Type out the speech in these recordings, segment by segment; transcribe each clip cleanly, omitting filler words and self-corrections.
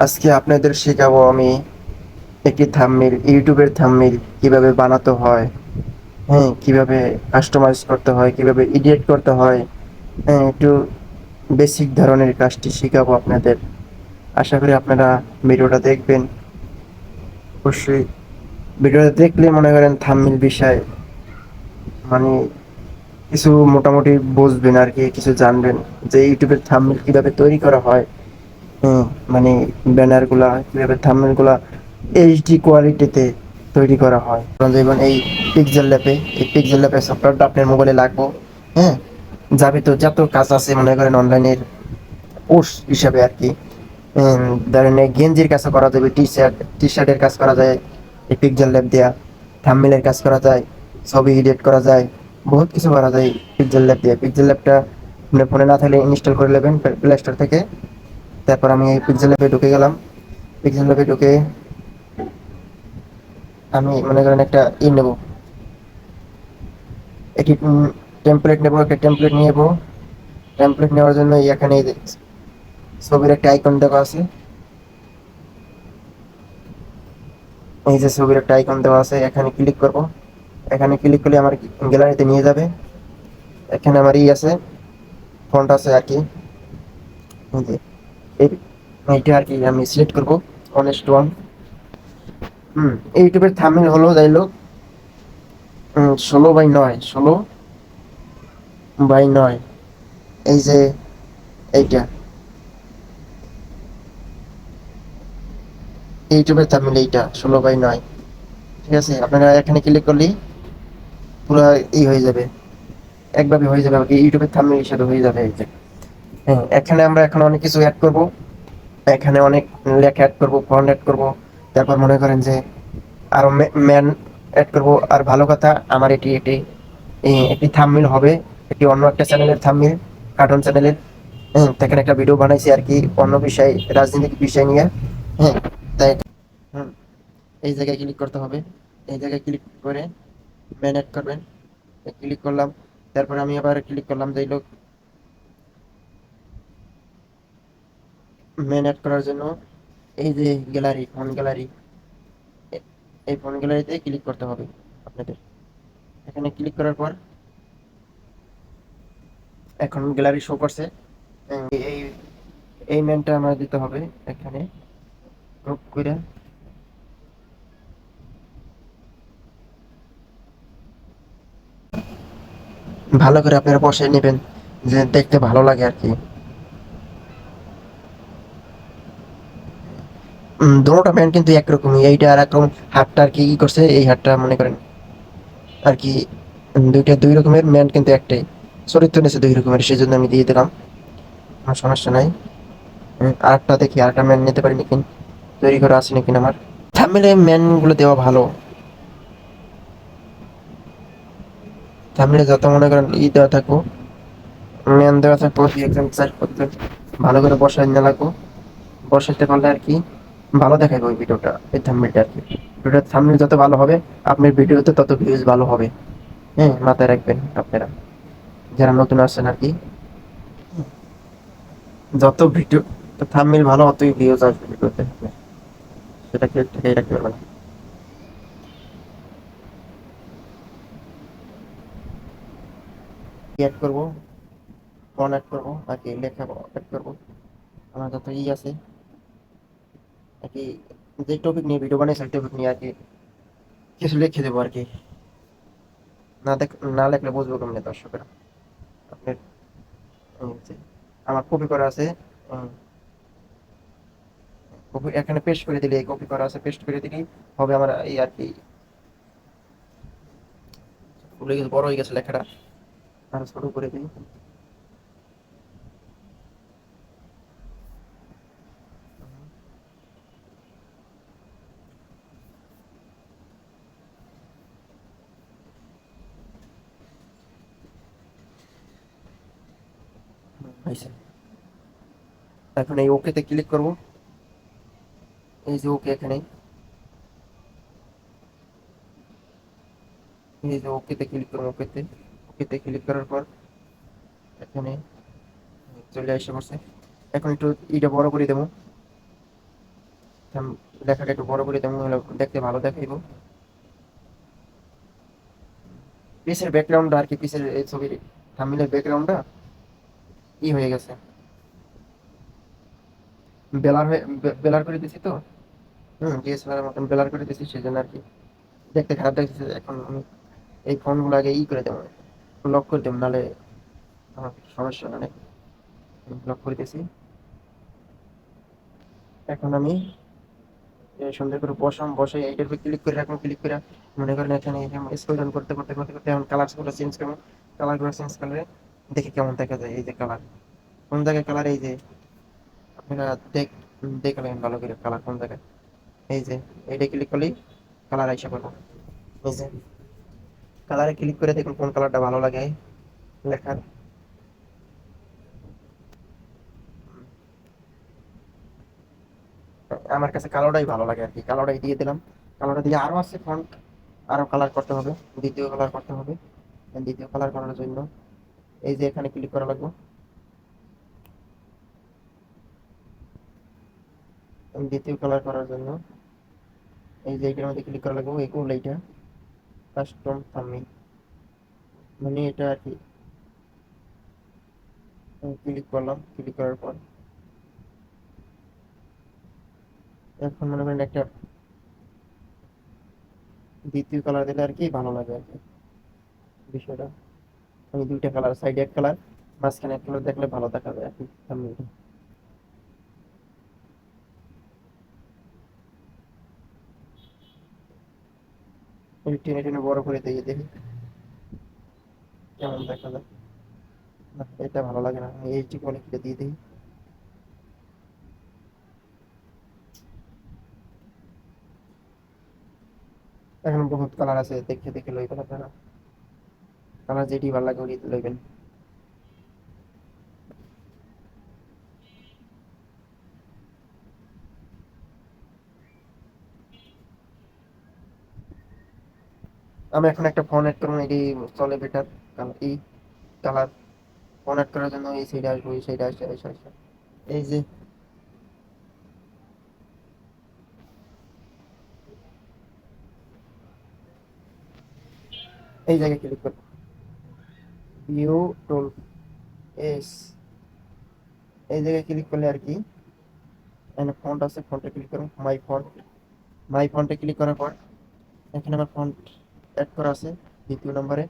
আজকে আপনাদের শেখাবো আমি একটি থাম্বনেল, ইউটিউবের থাম্বনেল কিভাবে বানাতে হয়। হ্যাঁ, কিভাবে কাস্টমাইজ করতে হয়, কিভাবে এডিট করতে হয়। হ্যাঁ, একটু বেসিক ধরনের কাজটি শেখাবো আপনাদের। আশা করি আপনারা ভিডিওটা দেখবেন। অবশ্যই ভিডিওটা দেখলে মনে করেন থাম্বনেল বিষয় মানে কিছু মোটামুটি বুঝবেন আর কি, কিছু জানবেন যে ইউটিউবের থাম্বনেল কিভাবে তৈরি করা হয়। হুম, মানে ব্যানারগুলা কিভাবে থাম্বনেলগুলা এইচডি কোয়ালিটিতে তৈরি করা হয়। যেমন এই পিক্সেল ল্যাপে, এই পিক্সেল ল্যাপের সফটওয়্যারটা আপনার মোবাইলে লাগবো। হ্যাঁ, যাবে তো যত কাজ আছে মনে করেন অনলাইনের কোর্স হিসাবে আর কি। ধরেন এই গেঞ্জির কাজ করা যাবে, টি শার্টের কাজ করা যায় এই পিক্সেল ল্যাপ দেয়া, থাম্বনেলের কাজ করা যায়, ছবি এডিট করা যায়, বহুত কিছু করা যায় পিক্সেল ল্যাপ দিয়ে। পিক্সেল ল্যাপটা আপনার ফোনে না থাকলে ইনস্টল করে নেবেন প্লে স্টোর থেকে। তারপর আমি এই পিক্সেল ল্যাপে ঢুকে গেলাম। পিক্সেল ল্যাপে ঢুকে আমি মনে করেন একটা নেব, একটি টেমপ্লেট নেব, একটা টেমপ্লেট নিয়ে নেবো। টেমপ্লেট নেওয়ার জন্য এখানে এই যে ছবির একটা আইকন দেওয়া আছে, এই যে ছবির একটা আইকন দেওয়া আছে, এখানে ক্লিক করব। এখানে ক্লিক করলে আমার গ্যালারিতে নিয়ে যাবে। এখানে আমার আছে, ফন্ট আছে আর কি। এই যে এইটা আর কি আমি সিলেক্ট করব, অনেস্ট ওয়ান। ইউটিউবের থাম্বনেল হলো যাইলো 16x9, 16x9। এই যে এইটা ইউটিউবের থাম্বনেল, এইটা 16x9। ঠিক আছে, আপনারা এখানে ক্লিক করলেই পুরো হয়ে যাবে, একভাবে হয়ে যাবে আর কি, ইউটিউবের থাম্বনেল হিসাবে হয়ে যাবে এই যে। হ্যাঁ, এখানে আমরা এখন অনেক কিছু অ্যাড করব। এখানে অনেক লেখা অ্যাড করব, ফন্ট অ্যাড করব। তারপর মনে করেন যে আরো ম্যান অ্যাড করব। আর ভালো কথা, আমার এটি এটি একটি থাম্বনেল হবে, এটি অন্য একটা চ্যানেলের থাম্বনেল, কার্টুন চ্যানেলের। হ্যাঁ, এখানে একটা ভিডিও বানাইছি আর কি, অন্য বিষয়, রাজনৈতিক বিষয় নিয়ে। হ্যাঁ, তাই হুম, এই জায়গায় ক্লিক করতে হবে। এই জায়গায় ক্লিক করে ম্যান অ্যাড করবেন। ক্লিক করলাম। তারপরে আমি আবার ক্লিক করলাম যে লোক ম্যান অ্যাড করার জন্য এই যে গ্যালারি, ফোন গ্যালারি, এই ফোন গ্যালারিতে ক্লিক করতে হবে আপনাদের। এখানে ক্লিক করার পর এখন গ্যালারি শো করছে। এই এই ম্যানটা আমার দিতে হবে এখানে, ক্রপ করে। ভালো করে আপনারা বসায় নেবেন, যে দেখতে ভালো লাগে আর কি। দোনোটা ম্যান কিন্তু একরকমই, এইটা আর একরকম। হাতটা আর কি করছে, এই হাতটা মনে করেন আর কি দুইটা দুই রকমের ম্যান কিন্তু একটাই, চরিত্র নিয়েছে দুই রকমের, সেই জন্য আমি দিয়ে দিলাম। আমার সমস্যা নাই। আরেকটা দেখি, আরেকটা ম্যান নিতে পারি নাকি, তৈরি করা আছে নাকি আমার। থাম্বনেলে ম্যান গুলো দেওয়া ভালো। থাম্বনেলে যত মনে করেন দেওয়া থাকবো, ম্যান দেওয়া থাকবো, দুই একজন চার পাঁচজন ভালো করে বসাই না লাগবো। বসাইতে পারলে আর কি ভালো দেখাবে ওই ভিডিওটা, এই থাম্বনেলটা আর কি। ভিডিওর থাম্বনেল যত ভালো হবে, আপনার ভিডিওতে তত ভিউজ ভালো হবে। হ্যাঁ, মাথায় রাখবেন আপনারা যারা নতুন আসছেন আর কি। যত ভিডিও থাম্বনেল ভালো, অতই ভিউজ আসবে ভিডিওতে আপনার। সেটাকে ঠেকাই রাখতে পারবেন। অ্যাড করবো, ফোন অ্যাড করবো আর কি, লেখা অ্যাড করবো। আমার যত আছে আর কি, যে টপিক নিয়ে ভিডিও বানাই সেই টপিক নিয়ে আর কি কিছু লিখে দেবো আর কি। না দেখ, না লেখলে বুঝবো কেমনি দর্শকরা আপনার। যে আমার কপি করা আছে, কপি এখানে পেস্ট করে দিলে, কপি করা আছে পেস্ট করে দিলেই হবে আমার এই আর কি। ভুলে গেছে, বড় হয়ে গেছে লেখাটা, আর ছোট করে দিই। হয়েছে। এখন এই ওকেতে ক্লিক করব। এই যে ওকে, এখানে এই যে ওকেতে ক্লিক করবো, ওকেতে। ওকেতে ক্লিক করার পর এখানে চলে আসে পড়ছে। এখন একটু বড় করে দেবো। লেখাটা একটু বড় করে তেমন হলে দেখতে ভালো দেখাইব। পিসের ব্যাকগ্রাউন্ডটা আর কি, পিসের এই ছবির থাম্বনেইলের ব্যাকগ্রাউন্ডটা ই হয়ে গেছে, বেলার করে দিছি তো। ডিএসএলআর মতন বেলার করে দিছি, সেই জন্য আর কি দেখতে খারাপ লাগতেছে। এখন আমি এই ফোনগুলো আগে ই করে দেবো, লক করে দেবো, নাহলে আমার সমস্যা অনেক। লক করে দিয়েছি। এখন আমি সুন্দর করে বসে এইটার উপর ক্লিক করে রাখবো, ক্লিক করে মনে করেন এখানে স্ক্রল ডাউন করতে করতে করতে করতে এখন কালার গুলো চেঞ্জ করবো। কালার গুলো চেঞ্জ করলে দেখি কেমন দেখা যায়। এই যে কালার, কোন জায়গায় কালার, এই যে আপনারা দেখলেন ভালো করে কালার কোন জায়গায়। এই যে এইটা ক্লিক করলেই কালার আইসা পাবো। এই যে কালারে ক্লিক করে দেখুন কোন কালারটা ভালো লাগে লেখার। আমার কাছে কালোটাই ভালো লাগে আর কি, কালোটাই দিয়ে দিলাম। কালোটা দিয়ে আরো আছে ফন্ট, আরো কালার করতে হবে, দ্বিতীয় কালার করতে হবে। দ্বিতীয় কালার করার জন্য এই যে এখানে ক্লিক করা লাগবে। দ্বিতীয় কালার করার জন্য এই যে এটার মধ্যে ক্লিক করা লাগবে, এগুলো এইটা কাস্টম থাম্বনেইল, মানে এটা আর কি। ক্লিক করলাম, ক্লিক করার পর এখন মনে করেন একটা দ্বিতীয় কালার দিলে আর কি ভালো লাগে আর কি বিষয়টা। আমি দুইটা কালার, সাইডে এক কালার, মাঝখানে এক কালার দেখলে ভালো দেখা যায় আর কি thumbnail-টা। ওই টেনে টেনে বড় করে দিয়ে দেখি কেমন দেখা যায়। না, এটা ভালো লাগে না, আমি এইচডি কোয়ালিটিটা দিয়ে দিই। এখন বহুত কালার আছে, দেখে দেখে লইবেন আপনারা, কালার যেটি ভালো লাগে ওটি লইবেন। আমি এখন একটা ফোন অ্যাড করবো, এটি চলে বেটার এই কালার। ফোন অ্যাড করার জন্য এই সাইডে আসবো, এই সাইডে আসে আসে আসে এই যে এই জায়গায় ক্লিক করবো, ভিউ টুল, এস, এই জায়গায় ক্লিক করলে আর কি এখানে ফন্ট আছে, ফন্টে ক্লিক করুন, মাই ফন্ট। মাই ফন্টে ক্লিক করার পর এখানে আমার ফন্ট অ্যাড করা আছে দ্বিতীয় নম্বরে।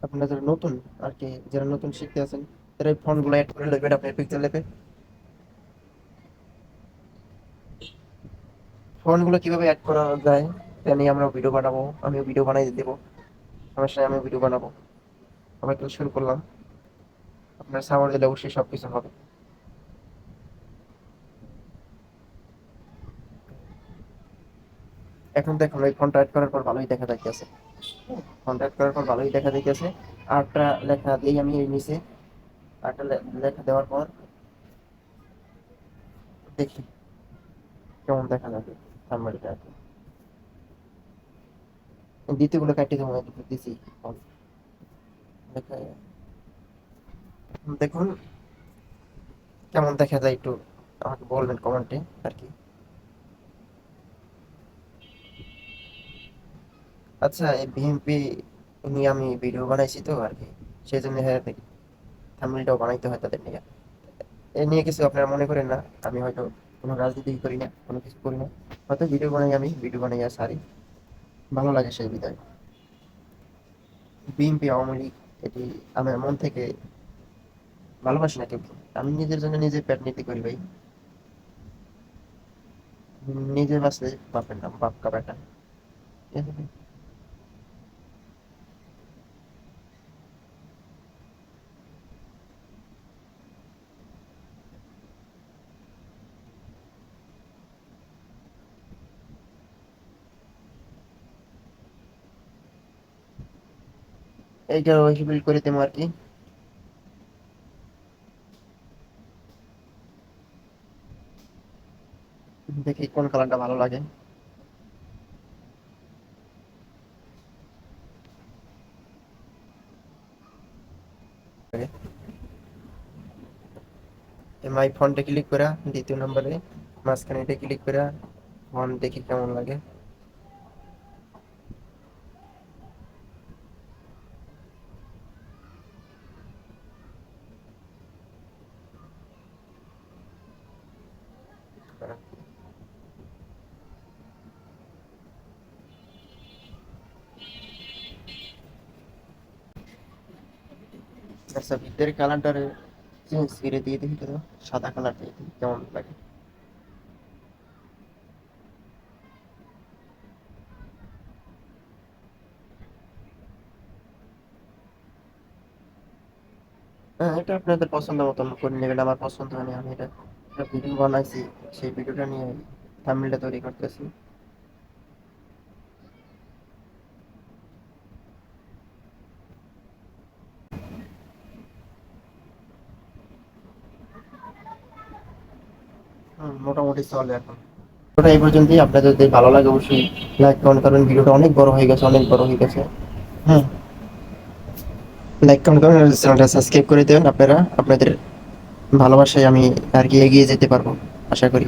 আপনারা যারা নতুন আর কি, যারা নতুন শিখতে আছেন তারা এই ফন্টগুলো অ্যাড করে নেবেন আপনার পিকচার লেপে। ফন্টগুলো কিভাবে অ্যাড করা যায় তা নিয়ে আমরা ভিডিও বানাবো, আমিও ভিডিও বানাই দেবো, সমস্যা নেই, আমিও ভিডিও বানাবো। আমরা ক্লাস শুরু করলাম, আপনার সাপোর্ট দিলে অবশ্যই সবকিছু হবে। এখন দেখুন ওই ফন্ট অ্যাড করার পর ভালোই দেখা যাইতেছে, ফন্ট অ্যাড করার পর ভালোই দেখা যাইতেছে। আরটা লেখা দিই আমি এই নিচে, আরটা লেখা দেওয়ার পর দেখি কেমন দেখা যাবে থাম্বনেইলটা আর কি। দ্বিতীয়গুলো কাটিয়ে দেবো, দিছি font লেখা। দেখুন কেমন দেখা যায় একটু আমাকে বলবেন কমেন্টে আর কি। আচ্ছা, এই বিএমপি নিয়ে আমি ভিডিও বানাইছি তো আর কি, সেই জন্য হ্যাঁ থাম্বনেইলটাও বানাইতে হয় তাদের নিয়ে। এ নিয়ে কিছু আপনারা মনে করেন না, আমি হয়তো কোনো রাজনীতি করি না, কোনো কিছু করি না, হয়তো ভিডিও বানাই, আমি ভিডিও বানাই আর সারি, ভালো লাগে সেই বিধায়। বিএনপি আওয়ামী লীগ এটি আমার মন থেকে ভালোবাসি না কেউ, আমি নিজের জন্য নিজে পেট নীতি করি ভাই। নিজে বাঁচলে বাপের নাম, বাপ কা বেটা। ঠিক আছে ভাই? এইটা ওই বিল্ড করে দেবো আর কি। দেখি কোন কালারটা ভালো লাগে। মাই ফন্টে ক্লিক করা দ্বিতীয় নম্বরে মাঝখানে এটা ক্লিক করে ফন্ট দেখি কেমন লাগে। আচ্ছা, ভিতরের কালারটারে চেঞ্জ করে দিয়ে দেখি তো, সাদা কালার দিয়ে দিই কেমন লাগে। হ্যাঁ, এটা আপনাদের পছন্দ মতন করে নেবেন, আমার পছন্দ হয়নি, আমি এটা একটা ভিডিও বানাইছি, সেই ভিডিওটা নিয়ে থাম্বনেলটা তৈরি করতেছি। মোটামুটি চলে এখন। ওটা এই পর্যন্তই, আপনাদের যদি ভালো লাগে অবশ্যই লাইক কমেন্ট করবেন। ভিডিওটা অনেক বড় হয়ে গেছে, অনেক বড় হয়ে গেছে। হ্যাঁ, লাইক কমেন্ট করবেন, চ্যানেলটা সাবস্ক্রাইব করে দেবেন। আপনারা আপনাদের ভালোবাসায় আমি আর কি এগিয়ে যেতে পারবো, আশা করি।